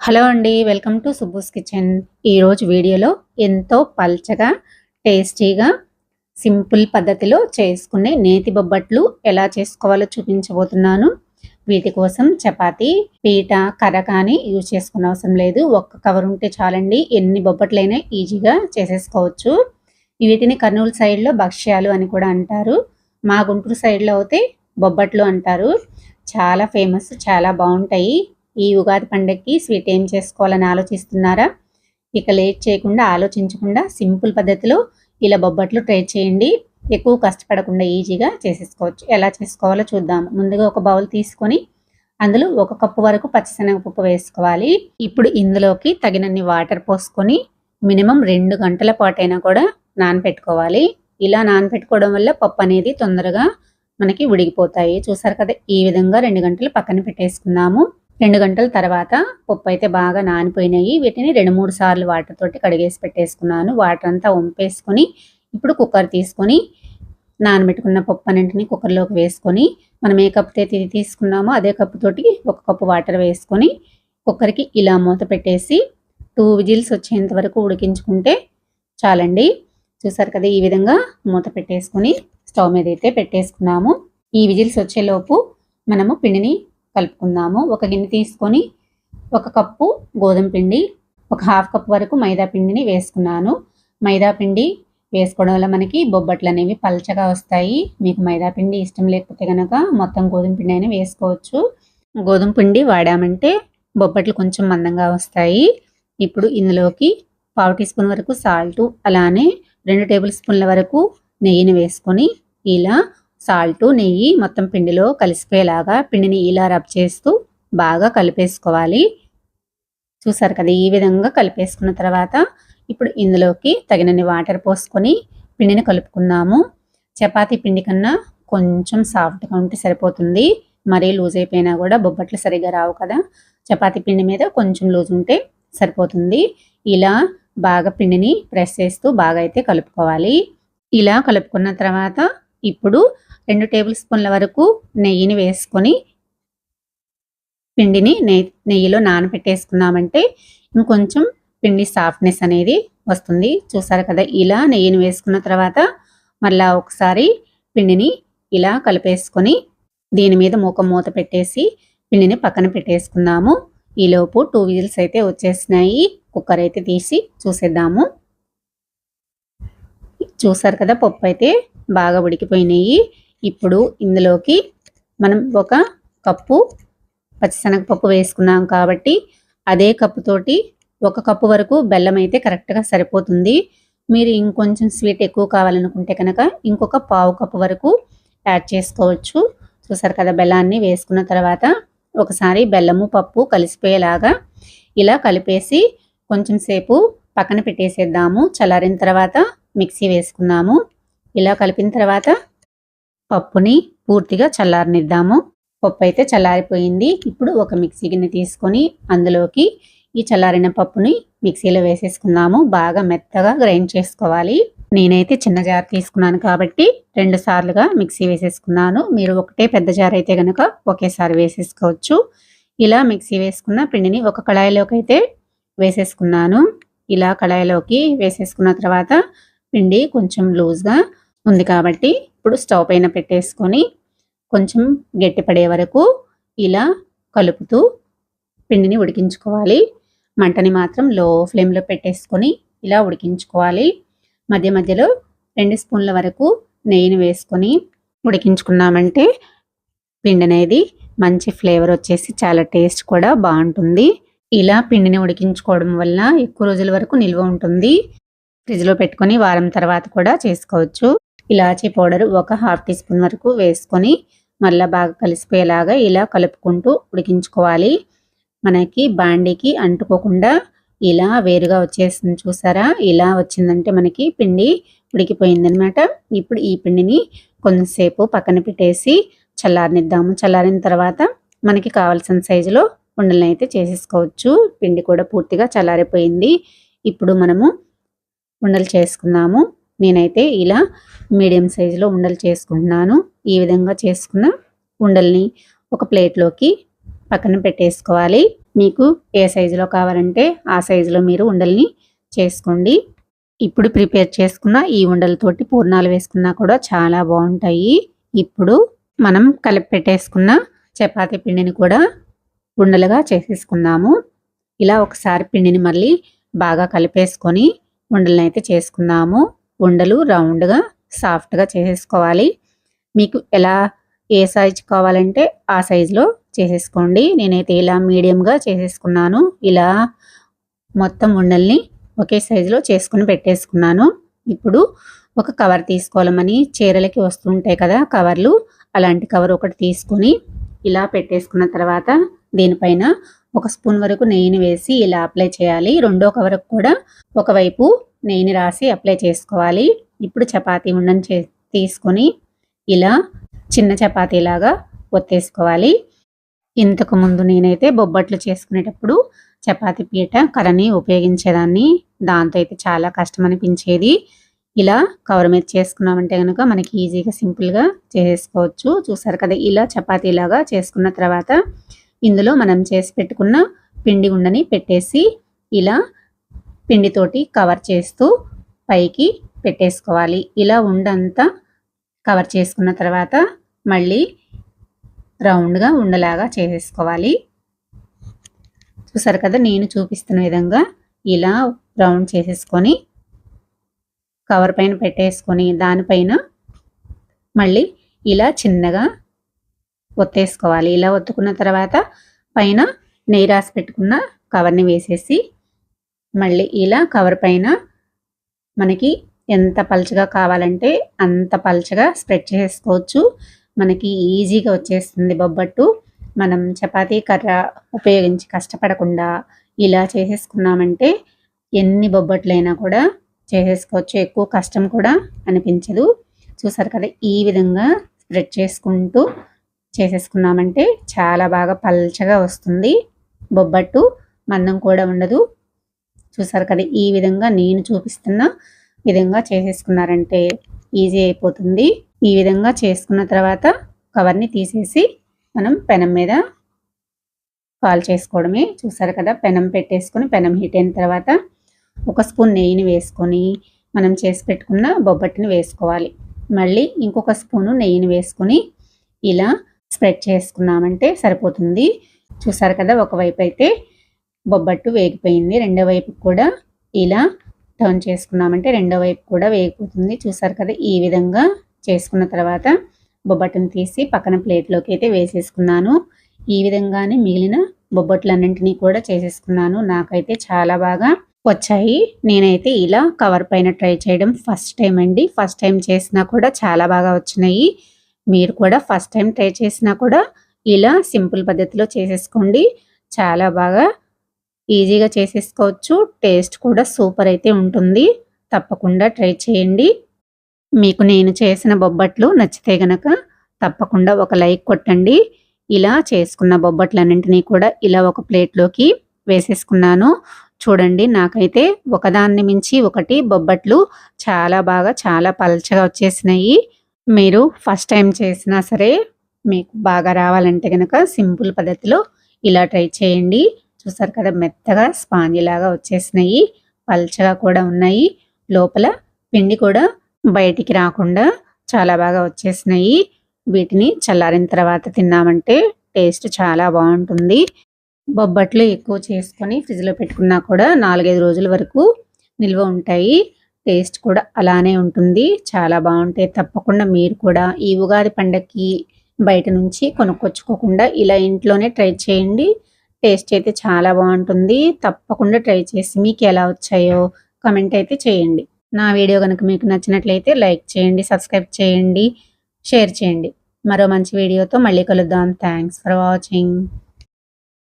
Hello అండి, welcome to సుబ్బూస్ kitchen. ఈరోజు వీడియోలో ఎంతో పల్చగా టేస్టీగా సింపుల్ పద్ధతిలో చేసుకునే నేతి బొబ్బట్లు ఎలా చేసుకోవాలో చూపించబోతున్నాను. వీటి కోసం చపాతీ పీట కర్ర కానీ యూజ్ చేసుకునే అవసరం లేదు. ఒక్క కవర్ ఉంటే చాలండి, ఎన్ని బొబ్బట్లైనా ఈజీగా చేసేసుకోవచ్చు. వీటిని కర్నూలు సైడ్లో భక్ష్యాలు అని కూడా అంటారు. మా గుంటూరు సైడ్లో అయితే బొబ్బట్లు అంటారు. చాలా ఫేమస్, చాలా బాగుంటాయి. ఈ ఉగాది పండగకి స్వీట్ ఏం చేసుకోవాలని ఆలోచిస్తున్నారా? ఇక లేట్ చేయకుండా ఆలోచించకుండా సింపుల్ పద్ధతిలో ఇలా బొబ్బట్లు ట్రై చేయండి. ఎక్కువ కష్టపడకుండా ఈజీగా చేసేసుకోవచ్చు. ఎలా చేసుకోవాలో చూద్దాము. ముందుగా ఒక బౌల్ తీసుకొని అందులో 1 కప్పు వరకు పచ్చిశనగపప్పు వేసుకోవాలి. ఇప్పుడు ఇందులోకి తగినన్ని వాటర్ పోసుకొని మినిమం 2 గంటల పాటైనా కూడా నానపెట్టుకోవాలి. ఇలా నానపెట్టుకోవడం వల్ల పప్పు అనేది తొందరగా మనకి ఉడికిపోతాయి. చూసారు కదా, ఈ విధంగా 2 గంటలు పక్కన పెట్టేసుకుందాము. 2 గంటల తర్వాత పప్పు అయితే బాగా నానిపోయినాయి. వీటిని 2-3 సార్లు వాటర్ తోటి కడిగేసి పెట్టేసుకున్నాను. వాటర్ అంతా వంపేసుకొని ఇప్పుడు కుక్కర్ తీసుకొని నానబెట్టుకున్న పప్పు అన్నింటినీ కుక్కర్లోకి వేసుకొని మనం ఏ కప్పు అయితే తీసుకున్నామో అదే కప్పు తోటి 1 కప్పు వాటర్ వేసుకొని కుక్కర్కి ఇలా మూత పెట్టేసి 2 విజిల్స్ వచ్చేంత వరకు ఉడికించుకుంటే చాలండి. చూసారు కదా, ఈ విధంగా మూత పెట్టేసుకొని స్టవ్ మీద అయితే పెట్టేసుకున్నాము. ఈ విజిల్స్ వచ్చేలోపు మనము పిండిని కలుపుకుందాము. ఒక గిన్నె తీసుకొని 1 కప్పు గోధుమ పిండి, 1/2 కప్పు వరకు మైదా పిండిని వేసుకున్నాను. మైదా పిండి వేసుకోవడం వల్ల మనకి బొబ్బట్లు అనేవి పల్చగా వస్తాయి. మీకు మైదా పిండి ఇష్టం లేకపోతే కనుక మొత్తం గోధుమ పిండి అయినా వేసుకోవచ్చు. గోధుమ పిండి వాడామంటే బొబ్బట్లు కొంచెం మందంగా వస్తాయి. ఇప్పుడు ఇందులోకి 1/2 టీ స్పూన్ వరకు సాల్ట్, అలానే 2 టేబుల్ స్పూన్ల వరకు నెయ్యిని వేసుకొని ఇలా సాల్ట్ నెయ్యి మొత్తం పిండిలో కలిసిపోయేలాగా పిండిని ఇలా రబ్ చేస్తూ బాగా కలిపేసుకోవాలి. చూసారు కదా, ఈ విధంగా కలిపేసుకున్న తర్వాత ఇప్పుడు ఇందులోకి తగినన్ని వాటర్ పోసుకొని పిండిని కలుపుకుందాము. చపాతీ పిండి కన్నా కొంచెం సాఫ్ట్గా ఉంటే సరిపోతుంది. మరీ లూజ్ అయిపోయినా కూడా బొబ్బట్లు సరిగా రావు కదా. చపాతీ పిండి మీద కొంచెం లూజ్ ఉంటే సరిపోతుంది. ఇలా బాగా పిండిని ప్రెస్ చేస్తూ బాగా అయితే కలుపుకోవాలి. ఇలా కలుపుకున్న తర్వాత ఇప్పుడు 2 టేబుల్ స్పూన్ల వరకు నెయ్యిని వేసుకొని పిండిని నెయ్యిలో నానబెట్టేసుకున్నామంటే ఇంకొంచెం పిండి సాఫ్ట్నెస్ అనేది వస్తుంది. చూసారు కదా, ఇలా నెయ్యిని వేసుకున్న తర్వాత మళ్ళీ ఒకసారి పిండిని ఇలా కలిపేసుకొని దీని మీద మూత పెట్టేసి పిండిని పక్కన పెట్టేసుకుందాము. ఈలోపు 2 విజిల్స్ అయితే వచ్చేసినాయి. కుక్కర్ అయితే తీసి చూసేద్దాము. చూసారు కదా, పప్పు అయితే బాగా ఉడికిపోయినాయి. ఇప్పుడు ఇందులోకి మనం 1 కప్పు పచ్చిశనగపప్పు వేసుకున్నాం కాబట్టి అదే కప్పుతోటి 1 కప్పు వరకు బెల్లం అయితే కరెక్ట్గా సరిపోతుంది. మీరు ఇంకొంచెం స్వీట్ ఎక్కువ కావాలనుకుంటే కనుక ఇంకొక 1/2 కప్పు వరకు యాడ్ చేసుకోవచ్చు. చూసారు కదా, బెల్లాన్ని వేసుకున్న తర్వాత ఒకసారి బెల్లము పప్పు కలిసిపోయేలాగా ఇలా కలిపేసి కొంచెం సేపు పక్కన పెట్టేసేద్దాము. చల్లారిన తర్వాత మిక్సీ వేసుకుందాము. ఇలా కలిపిన తర్వాత పప్పుని పూర్తిగా చల్లారనిద్దాము. పప్పు అయితే చల్లారిపోయింది. ఇప్పుడు ఒక మిక్సీ గిన్నె తీసుకొని అందులోకి ఈ చల్లారిన పప్పుని మిక్సీలో వేసేసుకుందాము. బాగా మెత్తగా గ్రైండ్ చేసుకోవాలి. నేనైతే చిన్న జార్ తీసుకున్నాను కాబట్టి 2 సార్లుగా మిక్సీ వేసేసుకున్నాను. మీరు ఒకటే పెద్ద జార్ అయితే కనుక ఒకేసారి వేసేసుకోవచ్చు. ఇలా మిక్సీ వేసుకున్న పిండిని ఒక కళాయిలోకి అయితే వేసేసుకున్నాను. ఇలా కళాయిలోకి వేసేసుకున్న తర్వాత పిండి కొంచెం లూజ్గా ఉంది కాబట్టి ఇప్పుడు స్టవ్ పైన పెట్టేసుకొని కొంచెం గట్టిపడే వరకు ఇలా కలుపుతూ పిండిని ఉడికించుకోవాలి. మంటని మాత్రం లో ఫ్లేమ్లో పెట్టేసుకొని ఇలా ఉడికించుకోవాలి. మధ్య మధ్యలో 2 స్పూన్ల వరకు నెయ్యిని వేసుకొని ఉడికించుకున్నామంటే పిండి అనేది మంచి ఫ్లేవర్ వచ్చేసి చాలా టేస్ట్ కూడా బాగుంటుంది. ఇలా పిండిని ఉడికించుకోవడం వల్ల ఎక్కువ రోజుల వరకు నిల్వ ఉంటుంది. ఫ్రిడ్జ్లో పెట్టుకొని వారం తర్వాత కూడా చేసుకోవచ్చు. ఇలాచీ పౌడర్ 1/2 టీ స్పూన్ వరకు వేసుకొని మళ్ళీ బాగా కలిసిపోయేలాగా ఇలా కలుపుకుంటూ ఉడికించుకోవాలి. మనకి బాండీకి అంటుకోకుండా ఇలా వేరుగా వచ్చేస్తుంది. చూసారా, ఇలా వచ్చిందంటే మనకి పిండి ఉడికిపోయిందనమాట. ఇప్పుడు ఈ పిండిని కొంచెంసేపు పక్కన పెట్టేసి చల్లారనిద్దాము. చల్లారిన తర్వాత మనకి కావాల్సిన సైజులో ఉండలను అయితే చేసేసుకోవచ్చు. పిండి కూడా పూర్తిగా చల్లారిపోయింది. ఇప్పుడు మనము ఉండలు చేసుకుందాము. నేనైతే ఇలా మీడియం సైజులో ఉండలు చేసుకుంటున్నాను. ఈ విధంగా చేసుకున్న ఉండల్ని ఒక ప్లేట్లోకి పక్కన పెట్టేసుకోవాలి. మీకు ఏ సైజులో కావాలంటే ఆ సైజులో మీరు ఉండల్ని చేసుకోండి. ఇప్పుడు ప్రిపేర్ చేసుకున్న ఈ ఉండలతోటి పూర్ణాలు వేసుకున్నా కూడా చాలా బాగుంటాయి. ఇప్పుడు మనం కలిపి పెట్టేసుకున్న చపాతీ పిండిని కూడా ఉండలుగా చేసేసుకుందాము. ఇలా ఒకసారి పిండిని మళ్ళీ బాగా కలిపేసుకొని ఉండలను అయితే చేసుకుందాము. ఉండలు రౌండ్గా సాఫ్ట్గా చేసేసుకోవాలి. మీకు ఎలా ఏ సైజు కావాలంటే ఆ సైజులో చేసేసుకోండి. నేనైతే ఇలా మీడియంగా చేసేసుకున్నాను. ఇలా మొత్తం ఉండల్ని ఒకే సైజులో చేసుకుని పెట్టేసుకున్నాను. ఇప్పుడు ఒక కవర్ తీసుకోవాలని చీరలకి వస్తుంటాయి కదా కవర్లు, అలాంటి కవర్ ఒకటి తీసుకొని ఇలా పెట్టేసుకున్న తర్వాత దీనిపైన ఒక స్పూన్ వరకు నెయ్యిని వేసి ఇలా అప్లై చేయాలి. రెండో కవర్కు కూడా ఒకవైపు నెయ్యిని రాసి అప్లై చేసుకోవాలి. ఇప్పుడు చపాతీ ఉండని తీసుకొని ఇలా చిన్న చపాతీలాగా ఒత్తేసుకోవాలి. ఇంతకు ముందు నేనైతే బొబ్బట్లు చేసుకునేటప్పుడు చపాతీ పీట కర్రని ఉపయోగించేదాన్ని. దాంతో అయితే చాలా కష్టం అనిపించేది. ఇలా కవర్ మీద చేసుకున్నామంటే కనుక మనకి ఈజీగా సింపుల్గా చేసేసుకోవచ్చు. చూసారు కదా, ఇలా చపాతీలాగా చేసుకున్న తర్వాత ఇందులో మనం చేసి పెట్టుకున్న పిండి ఉండని పెట్టేసి ఇలా పిండితోటి కవర్ చేస్తూ పైకి పెట్టేసుకోవాలి. ఇలా ఉండంతా కవర్ చేసుకున్న తర్వాత మళ్ళీ రౌండ్గా ఉండలాగా చేసేసుకోవాలి. చూసారు కదా, నేను చూపిస్తున్న విధంగా ఇలా రౌండ్ చేసేసుకొని కవర్ పైన పెట్టేసుకొని దానిపైన మళ్ళీ ఇలా చిన్నగా ఒత్తేసుకోవాలి. ఇలా ఒత్తుకున్న తర్వాత పైన నెయ్యి రాసి పెట్టుకున్న కవర్ని వేసేసి మళ్ళీ ఇలా కవర్ పైన మనకి ఎంత పలుచగా కావాలంటే అంత పలుచగా స్ప్రెడ్ చేసుకోవచ్చు. మనకి ఈజీగా వచ్చేస్తుంది బొబ్బట్టు. మనం చపాతీ కర్ర ఉపయోగించి కష్టపడకుండా ఇలా చేసేసుకున్నామంటే ఎన్ని బొబ్బట్లైనా కూడా చేసేసుకోవచ్చు. ఎక్కువ కష్టం కూడా అనిపించదు. చూసారు కదా, ఈ విధంగా స్ప్రెడ్ చేసుకుంటూ చేసేసుకున్నామంటే చాలా బాగా పల్చగా వస్తుంది బొబ్బట్టు. మందం కూడా ఉండదు. చూసారు కదా, ఈ విధంగా నేను చూపిస్తున్న విధంగా చేసేసుకున్నారంటే ఈజీ అయిపోతుంది. ఈ విధంగా చేసుకున్న తర్వాత కవర్ని తీసేసి మనం పెనం మీద కాల్ చేసుకోవడమే. చూసారు కదా, పెనం పెట్టేసుకొని పెనం హీట్ అయిన తర్వాత ఒక స్పూన్ నెయ్యిని వేసుకొని మనం చేసి పెట్టుకున్న బొబ్బట్టుని వేసుకోవాలి. మళ్ళీ ఇంకొక స్పూను నెయ్యిని వేసుకొని ఇలా స్ప్రెడ్ చేసుకున్నామంటే సరిపోతుంది. చూసారు కదా, ఒకవైపు అయితే బొబ్బట్టు వేగిపోయింది. రెండో వైపు కూడా ఇలా టర్న్ చేసుకున్నామంటే రెండో వైపు కూడా వేగిపోతుంది. చూసారు కదా, ఈ విధంగా చేసుకున్న తర్వాత బొబ్బట్టుని తీసి పక్కన ప్లేట్లోకి అయితే వేసేసుకున్నాను. ఈ విధంగానే మిగిలిన బొబ్బట్లన్నింటినీ కూడా చేసేసుకున్నాను. నాకైతే చాలా బాగా వచ్చాయి. నేనైతే ఇలా కవర్ పైన ట్రై చేయడం ఫస్ట్ టైం అండి. ఫస్ట్ టైం చేసినా కూడా చాలా బాగా వచ్చినాయి. మీరు కూడా ఫస్ట్ టైం ట్రై చేసినా కూడా ఇలా సింపుల్ పద్ధతిలో చేసేసుకోండి. చాలా బాగా ఈజీగా చేసేసుకోవచ్చు. టేస్ట్ కూడా సూపర్ అయితే ఉంటుంది. తప్పకుండా ట్రై చేయండి. మీకు నేను చేసిన బొబ్బట్లు నచ్చితే గనక తప్పకుండా ఒక లైక్ కొట్టండి. ఇలా చేసుకున్న బొబ్బట్లన్నింటినీ కూడా ఇలా ఒక ప్లేట్లోకి వేసేసుకున్నాను. చూడండి, నాకైతే ఒకదాన్ని మించి ఒకటి బొబ్బట్లు చాలా బాగా చాలా పల్చగా వచ్చేసినాయి. మీరు ఫస్ట్ టైం చేసినా సరే మీకు బాగా రావాలంటే కనుక సింపుల్ పద్ధతిలో ఇలా ట్రై చేయండి. చూసారు కదా, మెత్తగా స్పాంజీ లాగా వచ్చేసినాయి. పల్చగా కూడా ఉన్నాయి. లోపల పిండి కూడా బయటికి రాకుండా చాలా బాగా వచ్చేసినాయి. వీటిని చల్లారిన తర్వాత తిన్నామంటే టేస్ట్ చాలా బాగుంటుంది. బొబ్బట్లు ఎక్కువ చేసుకొని ఫ్రిడ్జ్లో పెట్టుకున్నా కూడా 4-5 రోజుల వరకు నిల్వ ఉంటాయి. టేస్ట్ కూడా అలానే ఉంటుంది. చాలా బాగుంటాయి. తప్పకుండా మీరు కూడా ఈ ఉగాది పండగకి బయట నుంచి కొనుక్కొచ్చుకోకుండా ఇలా ఇంట్లోనే ట్రై చేయండి. టేస్ట్ అయితే చాలా బాగుంటుంది. తప్పకుండా ట్రై చేసి మీకు ఎలా వచ్చాయో కామెంట్ అయితే చేయండి. నా వీడియో కనుక మీకు నచ్చినట్లయితే లైక్ చేయండి, సబ్స్క్రైబ్ చేయండి, షేర్ చేయండి. మరో మంచి వీడియోతో మళ్ళీ కలుద్దాం. Thanks for watching.